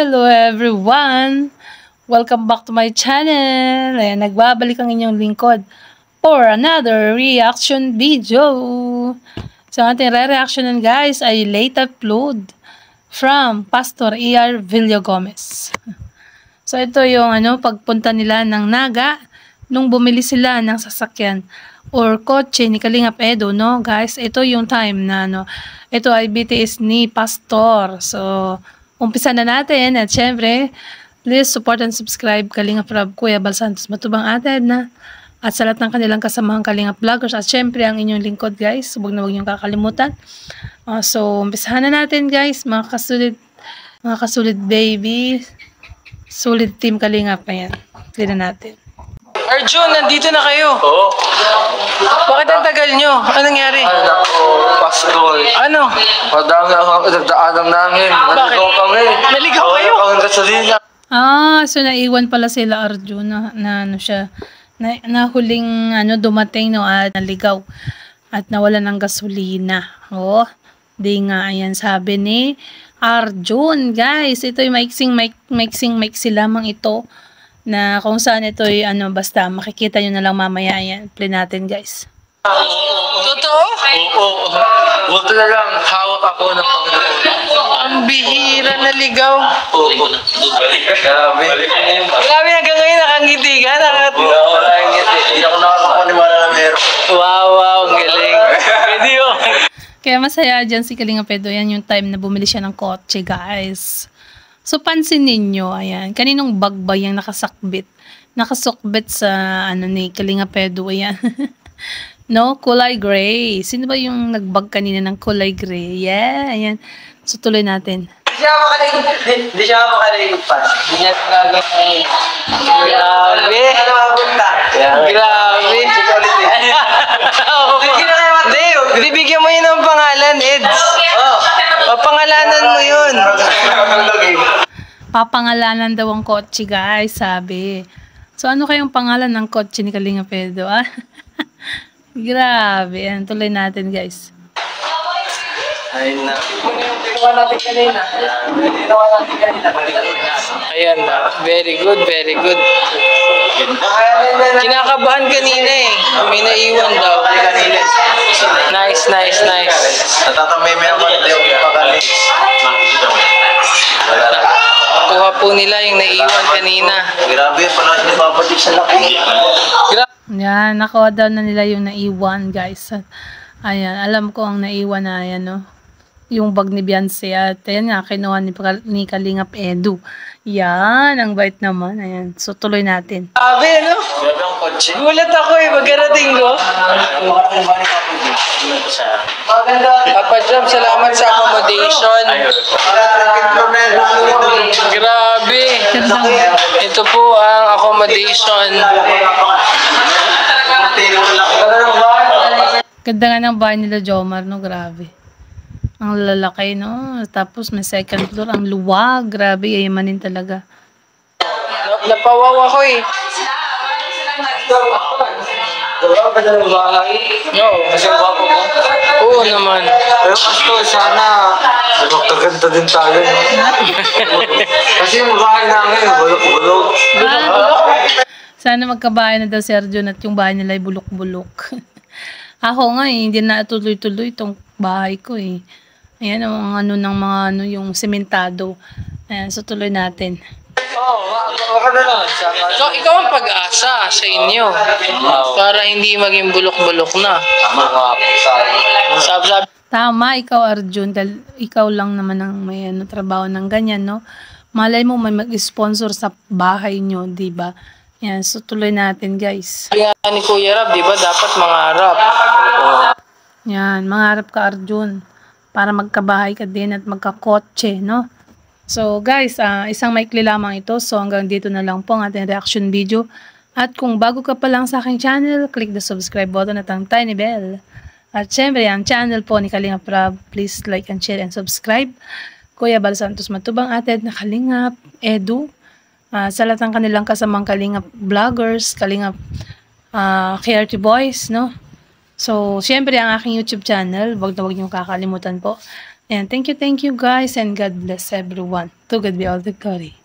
Hello everyone! Welcome back to my channel. Ayan, nagbabalik ang inyong lingkod for another reaction video. So, ating re-reactionan guys ay late upload from Pastor E.R. Villagomez. So, ito yung pagpunta nila ng Naga nung bumili sila ng sasakyan or kotse ni Kalingap Edo, no? Guys, ito yung time na ito ay BTS ni Pastor. So, umpisa na natin at syempre, please support and subscribe Kalingap Rob, Kuya Bal Santos Matubang Ated na at sa lahat ng kanilang kasamahang Kalingap Vloggers at syempre ang inyong lingkod guys, huwag na huwag niyong kakalimutan. So, umpisahan na natin guys, mga kasulit baby, solid team Kalingap. Ayan, tignan natin. Arjun, nandito na kayo. Oo. Bakit ang tagal nyo? Anong nangyari? Ay, naku, Pastor. Ano? Madami ang nagdaanan namin. Naligaw kami. Naligaw kayo? Oo, ang gasolina. So naiwan pala sila Arjun na nahuling dumating at naligaw at nawalan ng gasolina. Oh, di nga ayan sabi ni Arjun, guys. Ito yung maiksing lamang ito na kung saan ito ay basta makikita nyo na lang mamaya. Ayan, play natin guys. Totoo? Oo. Buto na lang, hawak ako ng Panginoon. Ang bihira na ligaw. Oo. Grabe. Grabe, hanggang ngayon nakangiti ka. Hindi ako nakakapaniwala na meron. Wow, ang galing. Pwede yun. Kaya masaya dyan si Kalingap Edo. Yan yung time na bumili siya ng kotse, guys. So, pansin ninyo, ayan, kaninong bag ba yung nakasakbit? Nakasukbit sa, ni Kalingap Edo, ayan. No, kulay gray. Sino ba yung nagbag kanina ng kulay gray? Yeah, ayan. So, tuloy natin. Hindi siya makaligot pa. Hindi niya gagawin. Grabe. Grabe. Hindi, bibigyan mo yun ng pangalan, Eds. Papangalanan mo yun. Papangalanan daw ang kotse, guys, sabi. So, ano kayang pangalan ng kotse ni Kalingap Edo, ah? Grabe. Yan, tuloy natin, guys. Ayun na. Ayan na. Very good, very good. Kinakabahan kanina eh. May naiwan daw. Nice. Natatamay mo yung hindi ako ipakali. Kuha po nila yung naiwan kanina. Grabe, pala siya papadik sa laki. Yan, nakuha daw na nila yung naiwan, guys. Ayan, alam ko ang naiwan na, ayan, no? Yung bag ni Beyonce at ayan nga, kinuha ni Kalingap Edo. Yan, ang bait naman. Ayan, so tuloy natin. Grabe, ano? Grabe ang kotse. Gulat ako eh, magkarating ko. Papa Jam, salamat sa accommodation. Grabe. Ito po ang accommodation. Ganda nga ng bahay nila Jomar, no? Grabe. Ang lalaki, no? Tapos may second floor. Ang luwag. Grabe, yayamanin talaga. Napawaw ako eh. No, kasi wapo ko. Oo naman. Pero Pastor, sana magkaganda din tayo. Kasi yung bahay namin, bulok-bulok. Sana magkabahay na daw si Arjun at yung bahay nila ay bulok-bulok. Ako nga eh, hindi na tuloy-tuloy itong bahay ko eh. Ayan, ang ng mga yung sementado. Ayan, so tuloy natin. So, ikaw ang pag-asa sa inyo. Para hindi maging bulok-bulok na. Tama, ikaw Arjun. Dahil ikaw lang naman ang may trabaho ng ganyan, no? Malay mo may mag-sponsor sa bahay nyo, di ba? Yan, so tuloy natin, guys. Kaya ni Kuya Rab, di ba? Dapat mangarap. Yan, mangarap ka Arjun. Para magkabahay ka din at magkakotse, no? So guys, isang maikli lamang ito. So hanggang dito na lang po ang ating reaction video. At kung bago ka pa lang sa aking channel, click the subscribe button at ang tiny bell. At syempre, ang channel po ni Kalingap Rab, please like and share and subscribe. Kuya Bal Santos Matubang ated na Kalingap, Edu, sa lahat ng kanilang kasamang Kalingap vloggers, Kalingap KRT Boys, no? So, syempre, ang aking YouTube channel, wag na wag niyong kakalimutan po. And thank you guys, and God bless everyone. To God be all the glory.